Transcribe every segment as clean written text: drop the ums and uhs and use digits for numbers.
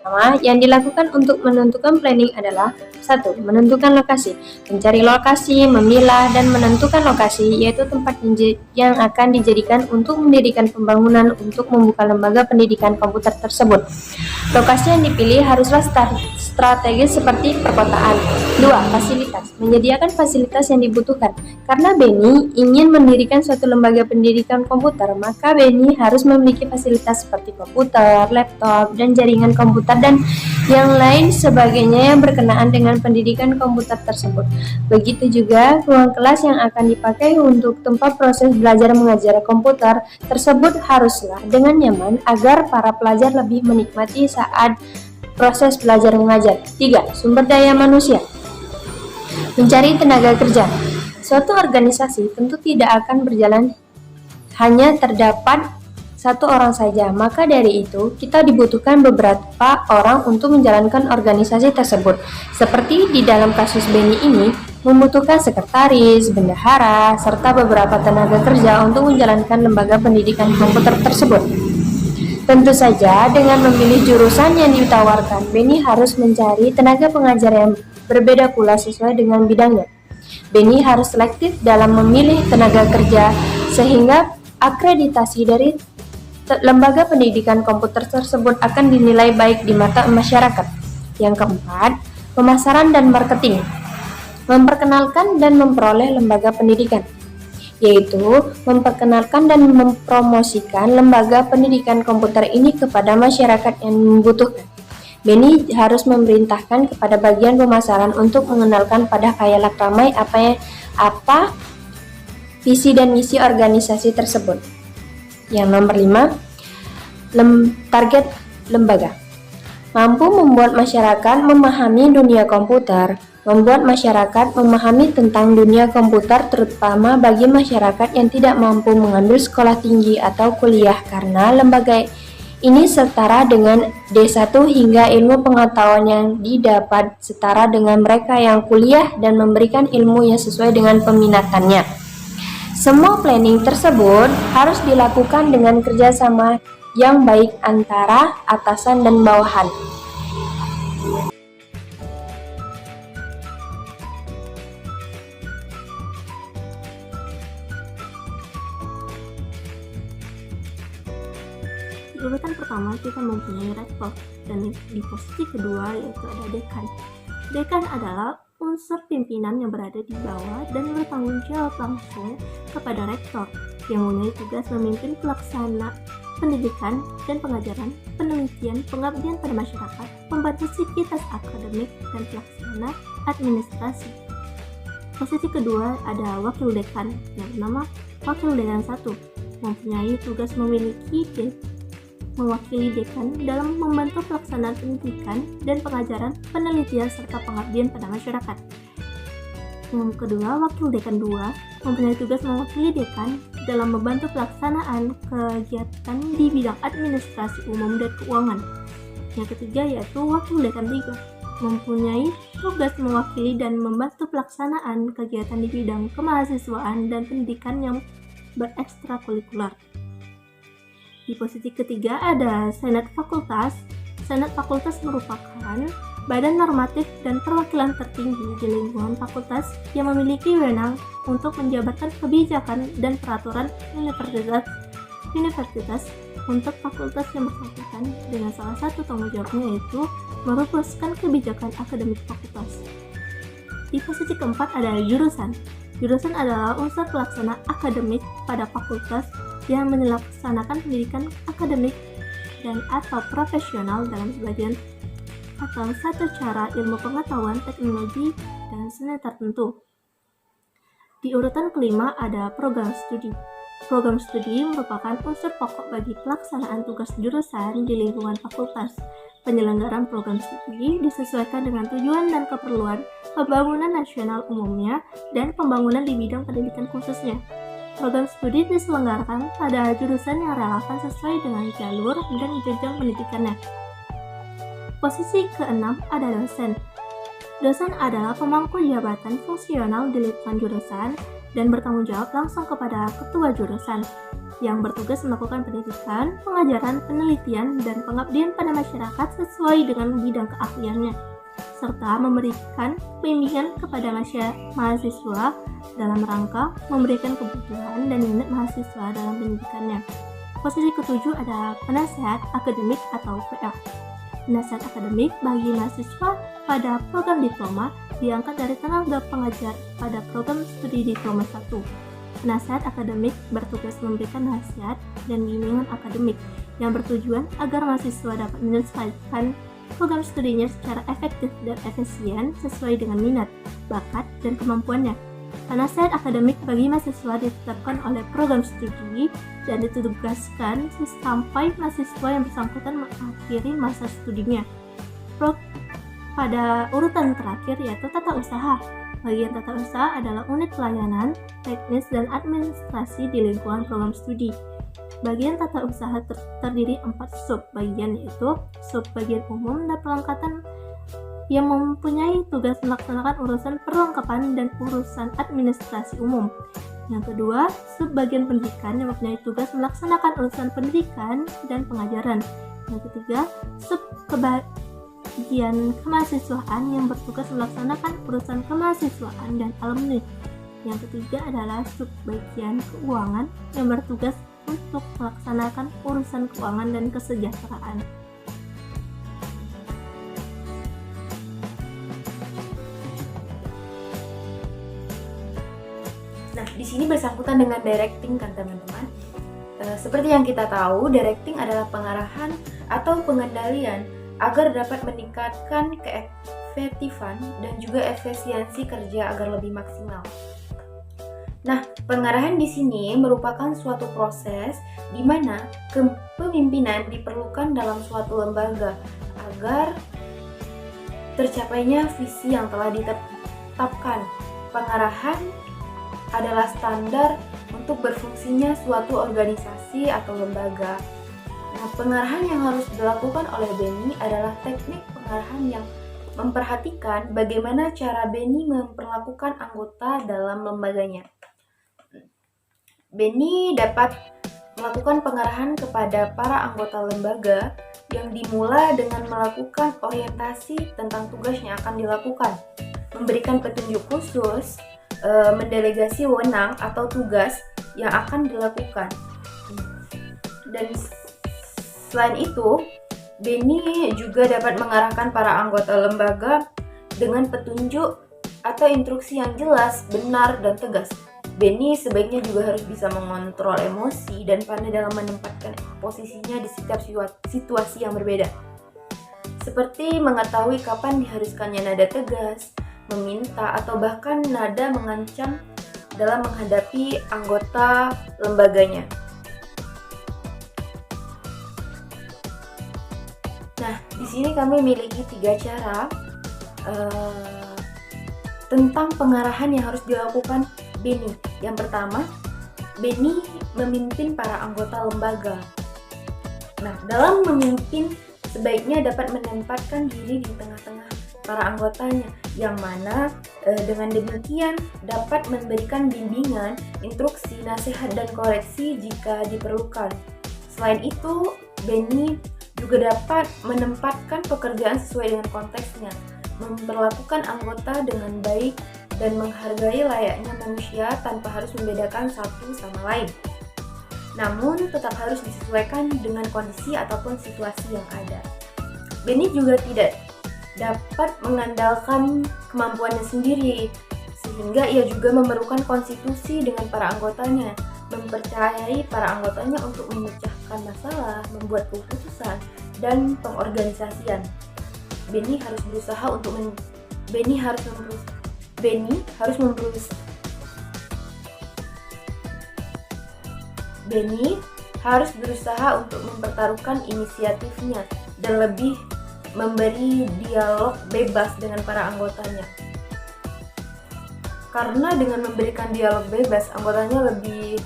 pertama yang dilakukan untuk menentukan planning adalah 1. Menentukan lokasi. Mencari lokasi, memilah, dan menentukan lokasi, yaitu tempat yang akan dijadikan untuk mendirikan pembangunan untuk membuka lembaga pendidikan komputer tersebut. Lokasi yang dipilih haruslah strategis seperti perkotaan. 2. Fasilitas. Menyediakan fasilitas yang dibutuhkan. Karena Beni ingin mendirikan suatu lembaga pendidikan komputer, maka Beni harus memiliki fasilitas seperti komputer, laptop, dan jaringan komputer dan yang lain sebagainya yang berkenaan dengan pendidikan komputer tersebut. Begitu juga ruang kelas yang akan dipakai untuk tempat proses belajar mengajar komputer tersebut haruslah dengan nyaman agar para pelajar lebih menikmati saat proses belajar mengajar. 3. Sumber daya manusia. Mencari tenaga kerja. Suatu organisasi tentu tidak akan berjalan hanya terdapat satu orang saja, maka dari itu kita dibutuhkan beberapa orang untuk menjalankan organisasi tersebut. Seperti di dalam kasus Beni ini, membutuhkan sekretaris, bendahara, serta beberapa tenaga kerja untuk menjalankan lembaga pendidikan komputer tersebut. Tentu saja dengan memilih jurusan yang ditawarkan, Beni harus mencari tenaga pengajar yang berbeda pula sesuai dengan bidangnya. Beni harus selektif dalam memilih tenaga kerja sehingga akreditasi dari lembaga pendidikan komputer tersebut akan dinilai baik di mata masyarakat. Yang keempat, pemasaran dan marketing. Memperkenalkan dan memperoleh lembaga pendidikan, yaitu memperkenalkan dan mempromosikan lembaga pendidikan komputer ini kepada masyarakat yang membutuhkan. Beni harus memerintahkan kepada bagian pemasaran untuk mengenalkan pada khayalak ramai apa visi dan misi organisasi tersebut. Yang nomor 5, target lembaga. Mampu membuat masyarakat memahami dunia komputer. Membuat masyarakat memahami tentang dunia komputer terutama bagi masyarakat yang tidak mampu mengambil sekolah tinggi atau kuliah karena lembaga ini setara dengan D1 hingga ilmu pengetahuan yang didapat setara dengan mereka yang kuliah dan memberikan ilmu yang sesuai dengan peminatannya. Semua planning tersebut harus dilakukan dengan kerjasama yang baik antara atasan dan bawahan. Di urutan pertama kita mempunyai rektor dan di posisi kedua yaitu ada dekan. Dekan adalah unsur pimpinan yang berada di bawah dan bertanggung jawab langsung kepada rektor yang mempunyai tugas memimpin pelaksana pendidikan dan pengajaran, penelitian, pengabdian pada masyarakat, membantu sivitas akademik dan pelaksana administrasi. Posisi kedua ada wakil dekan yang bernama wakil dekan 1, mempunyai tugas mewakili dekan dalam membantu pelaksanaan pendidikan dan pengajaran, penelitian, serta pengabdian pada masyarakat. Yang kedua, wakil dekan 2 mempunyai tugas mewakili dekan dalam membantu pelaksanaan kegiatan di bidang administrasi umum dan keuangan. Yang ketiga yaitu wakil dekan 3 mempunyai tugas mewakili dan membantu pelaksanaan kegiatan di bidang kemahasiswaan dan pendidikan yang berekstrakurikuler. Di posisi ketiga ada Senat Fakultas. Senat Fakultas merupakan badan normatif dan perwakilan tertinggi di lingkungan fakultas yang memiliki wewenang untuk menjabarkan kebijakan dan peraturan universitas untuk fakultas yang bersangkutan dengan salah satu tanggung jawabnya yaitu merumuskan kebijakan akademik fakultas. Di posisi keempat ada jurusan. Jurusan adalah unsur pelaksana akademik pada fakultas yang melaksanakan pendidikan akademik dan atau profesional dalam sebagian atau satu cara ilmu pengetahuan, teknologi, dan seni tertentu. Di urutan kelima ada program studi. Program studi merupakan unsur pokok bagi pelaksanaan tugas jurusan di lingkungan fakultas. Penyelenggaraan program studi disesuaikan dengan tujuan dan keperluan pembangunan nasional umumnya dan pembangunan di bidang pendidikan khususnya. Program studi diselenggarakan pada jurusan yang relevan sesuai dengan jalur dan jenjang pendidikannya. Posisi keenam ada dosen. Dosen adalah pemangku jabatan fungsional di lingkungan jurusan dan bertanggung jawab langsung kepada ketua jurusan. yang bertugas melakukan pendidikan, pengajaran, penelitian, dan pengabdian pada masyarakat sesuai dengan bidang keahliannya, serta memberikan bimbingan kepada mahasiswa dalam rangka memberikan kebutuhan dan minat mahasiswa dalam pendidikannya. Posisi ketujuh adalah penasehat akademik atau PA. Penasehat akademik bagi mahasiswa pada program diploma diangkat dari tenaga pengajar pada program studi diploma 1. Penasehat akademik bertugas memberikan nasihat dan bimbingan akademik yang bertujuan agar mahasiswa dapat menyelesaikan program studinya secara efektif dan efisien sesuai dengan minat, bakat, dan kemampuannya. Penasehat akademik bagi mahasiswa ditetapkan oleh program studi dan ditugaskan sampai mahasiswa yang bersangkutan mengakhiri masa studinya. Pada urutan terakhir yaitu tata usaha. Bagian tata usaha adalah unit pelayanan, teknis, dan administrasi di lingkungan program studi. Bagian tata usaha terdiri 4 sub-bagian, yaitu sub-bagian umum dan perlengkapan yang mempunyai tugas melaksanakan urusan perlengkapan dan urusan administrasi umum. Yang kedua, sub-bagian pendidikan yang mempunyai tugas melaksanakan urusan pendidikan dan pengajaran. Yang ketiga, sub-bagian kemahasiswaan yang bertugas melaksanakan urusan kemahasiswaan dan alumni. Yang ketiga adalah sub-bagian keuangan yang bertugas untuk melaksanakan urusan keuangan dan kesejahteraan. Nah, di sini bersangkutan dengan directing kan teman-teman. Seperti yang kita tahu, directing adalah pengarahan atau pengendalian agar dapat meningkatkan keefektifan dan juga efisiensi kerja agar lebih maksimal. Nah, pengarahan di sini merupakan suatu proses di mana kepemimpinan diperlukan dalam suatu lembaga agar tercapainya visi yang telah ditetapkan. Pengarahan adalah standar untuk berfungsinya suatu organisasi atau lembaga. Nah, pengarahan yang harus dilakukan oleh Beni adalah teknik pengarahan yang memperhatikan bagaimana cara Beni memperlakukan anggota dalam lembaganya. Beni dapat melakukan pengarahan kepada para anggota lembaga yang dimulai dengan melakukan orientasi tentang tugas yang akan dilakukan, memberikan petunjuk khusus, mendelegasi wewenang atau tugas yang akan dilakukan. Dan selain itu, Beni juga dapat mengarahkan para anggota lembaga dengan petunjuk atau instruksi yang jelas, benar, dan tegas. Beni sebaiknya juga harus bisa mengontrol emosi dan pandai dalam menempatkan posisinya di setiap situasi yang berbeda. Seperti mengetahui kapan diharuskannya nada tegas, meminta, atau bahkan nada mengancam dalam menghadapi anggota lembaganya. Nah, di sini kami memiliki 3 cara tentang pengarahan yang harus dilakukan Beni. Yang pertama, Beni memimpin para anggota lembaga. Nah, dalam memimpin sebaiknya dapat menempatkan diri di tengah-tengah para anggotanya, yang mana dengan demikian dapat memberikan bimbingan, instruksi, nasihat, dan koreksi jika diperlukan. Selain itu, Beni juga dapat menempatkan pekerjaan sesuai dengan konteksnya, memperlakukan anggota dengan baik, dan menghargai layaknya manusia tanpa harus membedakan satu sama lain. Namun, tetap harus disesuaikan dengan kondisi ataupun situasi yang ada. Beni juga tidak dapat mengandalkan kemampuannya sendiri, sehingga ia juga memerlukan konstitusi dengan para anggotanya, mempercayai para anggotanya untuk memecahkan masalah, membuat keputusan, dan pengorganisasian. Beni harus berusaha untuk mempertaruhkan inisiatifnya dan lebih memberi dialog bebas dengan para anggotanya. Karena dengan memberikan dialog bebas, anggotanya lebih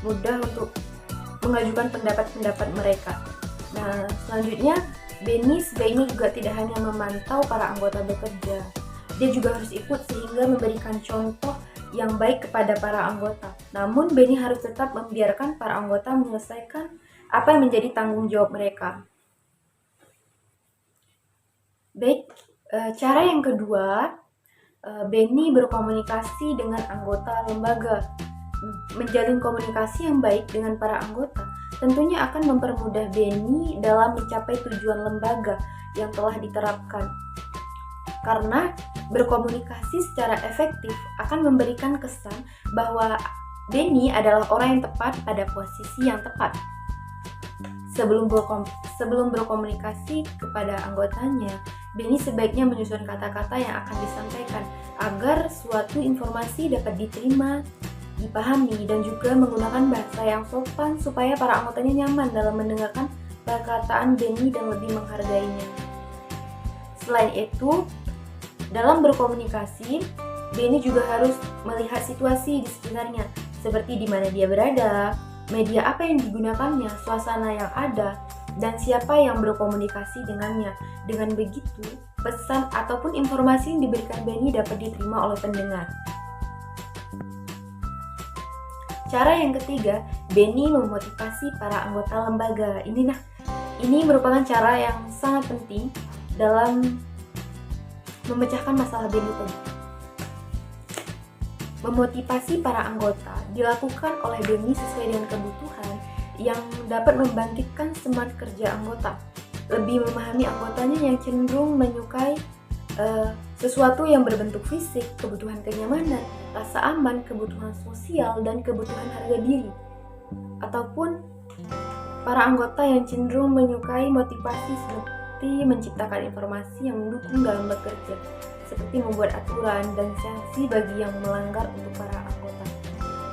mudah untuk mengajukan pendapat-pendapat mereka. Nah, selanjutnya, Beni sebaiknya juga tidak hanya memantau para anggota bekerja. Dia juga harus ikut sehingga memberikan contoh yang baik kepada para anggota. Namun Benny harus tetap membiarkan para anggota menyelesaikan apa yang menjadi tanggung jawab mereka. Baik, cara yang kedua, Benny berkomunikasi dengan anggota lembaga. Menjalin komunikasi yang baik dengan para anggota tentunya akan mempermudah Benny dalam mencapai tujuan lembaga yang telah diterapkan. Karena berkomunikasi secara efektif akan memberikan kesan bahwa Benny adalah orang yang tepat pada posisi yang tepat. Sebelum berkomunikasi kepada anggotanya, Benny sebaiknya menyusun kata-kata yang akan disampaikan agar suatu informasi dapat diterima, dipahami, dan juga menggunakan bahasa yang sopan supaya para anggotanya nyaman dalam mendengarkan perkataan Benny dan lebih menghargainya. Selain itu, dalam berkomunikasi, Benny juga harus melihat situasi di sekitarnya, seperti di mana dia berada, media apa yang digunakannya, suasana yang ada, dan siapa yang berkomunikasi dengannya. Dengan begitu, pesan ataupun informasi yang diberikan Benny dapat diterima oleh pendengar. Cara yang ketiga, Benny memotivasi para anggota lembaga. Ini merupakan cara yang sangat penting dalam memecahkan masalah Benny tadi. Memotivasi para anggota dilakukan oleh Benny sesuai dengan kebutuhan yang dapat membangkitkan semangat kerja anggota. Lebih memahami anggotanya yang cenderung menyukai sesuatu yang berbentuk fisik, kebutuhan kenyamanan, rasa aman, kebutuhan sosial, dan kebutuhan harga diri. Ataupun para anggota yang cenderung menyukai motivasi seperti menciptakan informasi yang mendukung dalam bekerja, seperti membuat aturan dan sanksi bagi yang melanggar untuk para anggota.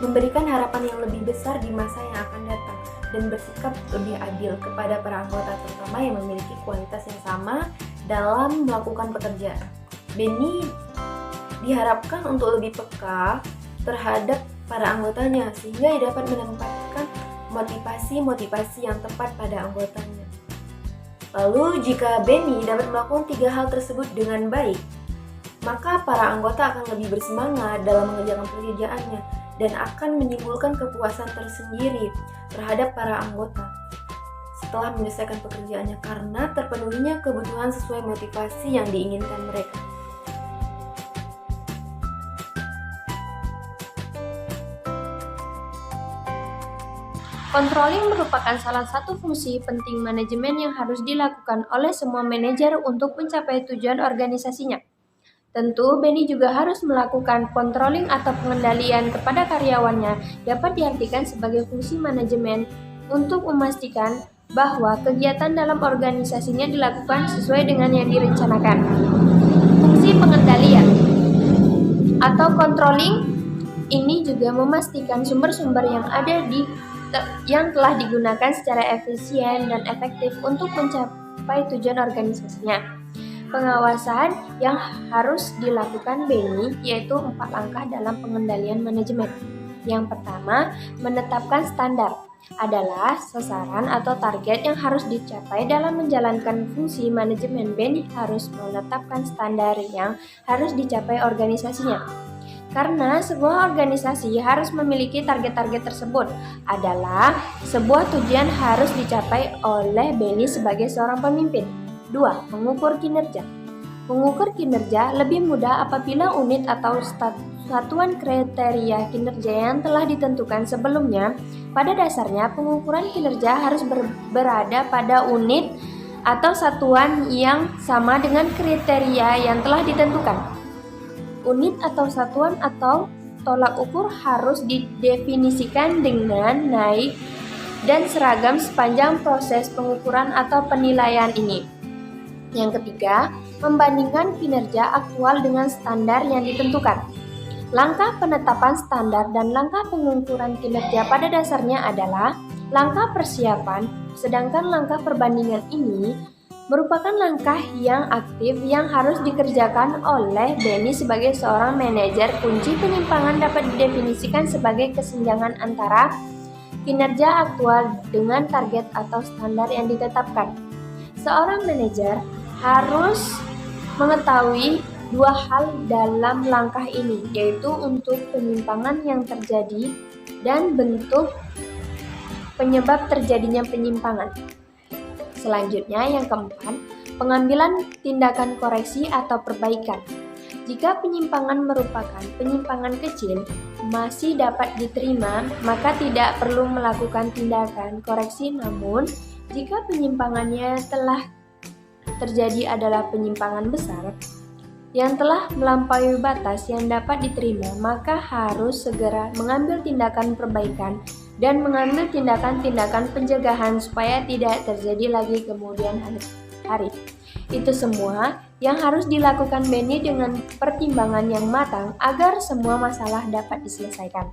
Memberikan harapan yang lebih besar di masa yang akan datang dan bersikap lebih adil kepada para anggota, terutama yang memiliki kualitas yang sama dalam melakukan pekerjaan. Benny diharapkan untuk lebih peka terhadap para anggotanya sehingga ia dapat menempatkan motivasi yang tepat pada anggotanya. Lalu jika Benny dapat melakukan 3 hal tersebut dengan baik, maka para anggota akan lebih bersemangat dalam mengerjakan pekerjaannya dan akan menimbulkan kepuasan tersendiri terhadap para anggota setelah menyelesaikan pekerjaannya karena terpenuhinya kebutuhan sesuai motivasi yang diinginkan mereka. Controlling merupakan salah satu fungsi penting manajemen yang harus dilakukan oleh semua manajer untuk mencapai tujuan organisasinya. Tentu, Benny juga harus melakukan controlling atau pengendalian kepada karyawannya dapat diartikan sebagai fungsi manajemen untuk memastikan bahwa kegiatan dalam organisasinya dilakukan sesuai dengan yang direncanakan. Fungsi pengendalian atau controlling ini juga memastikan sumber-sumber yang telah digunakan secara efisien dan efektif untuk mencapai tujuan organisasinya. Pengawasan yang harus dilakukan Benny yaitu 4 langkah dalam pengendalian manajemen. Yang pertama, menetapkan standar adalah sasaran atau target yang harus dicapai dalam menjalankan fungsi manajemen. Benny harus menetapkan standar yang harus dicapai organisasinya. Karena sebuah organisasi harus memiliki target-target tersebut adalah sebuah tujuan harus dicapai oleh Benny sebagai seorang pemimpin. 2. Mengukur kinerja. Mengukur kinerja lebih mudah apabila unit atau satuan kriteria kinerja yang telah ditentukan sebelumnya. Pada dasarnya, pengukuran kinerja harus berada pada unit atau satuan yang sama dengan kriteria yang telah ditentukan. Unit atau satuan atau tolak ukur harus didefinisikan dengan naik dan seragam sepanjang proses pengukuran atau penilaian ini. Yang ketiga, membandingkan kinerja aktual dengan standar yang ditentukan. Langkah penetapan standar dan langkah pengukuran kinerja pada dasarnya adalah langkah persiapan, sedangkan langkah perbandingan ini merupakan langkah yang aktif yang harus dikerjakan oleh Benny sebagai seorang manajer. Kunci penyimpangan dapat didefinisikan sebagai kesenjangan antara kinerja aktual dengan target atau standar yang ditetapkan. Seorang manajer harus mengetahui dua hal dalam langkah ini, yaitu untuk penyimpangan yang terjadi dan bentuk penyebab terjadinya penyimpangan. Selanjutnya, yang keempat, pengambilan tindakan koreksi atau perbaikan. Jika penyimpangan merupakan penyimpangan kecil, masih dapat diterima, maka tidak perlu melakukan tindakan koreksi. Namun, jika penyimpangannya telah terjadi adalah penyimpangan besar, yang telah melampaui batas yang dapat diterima, maka harus segera mengambil tindakan perbaikan dan mengambil tindakan-tindakan pencegahan supaya tidak terjadi lagi kemudian hari. Itu semua yang harus dilakukan Benny dengan pertimbangan yang matang agar semua masalah dapat diselesaikan.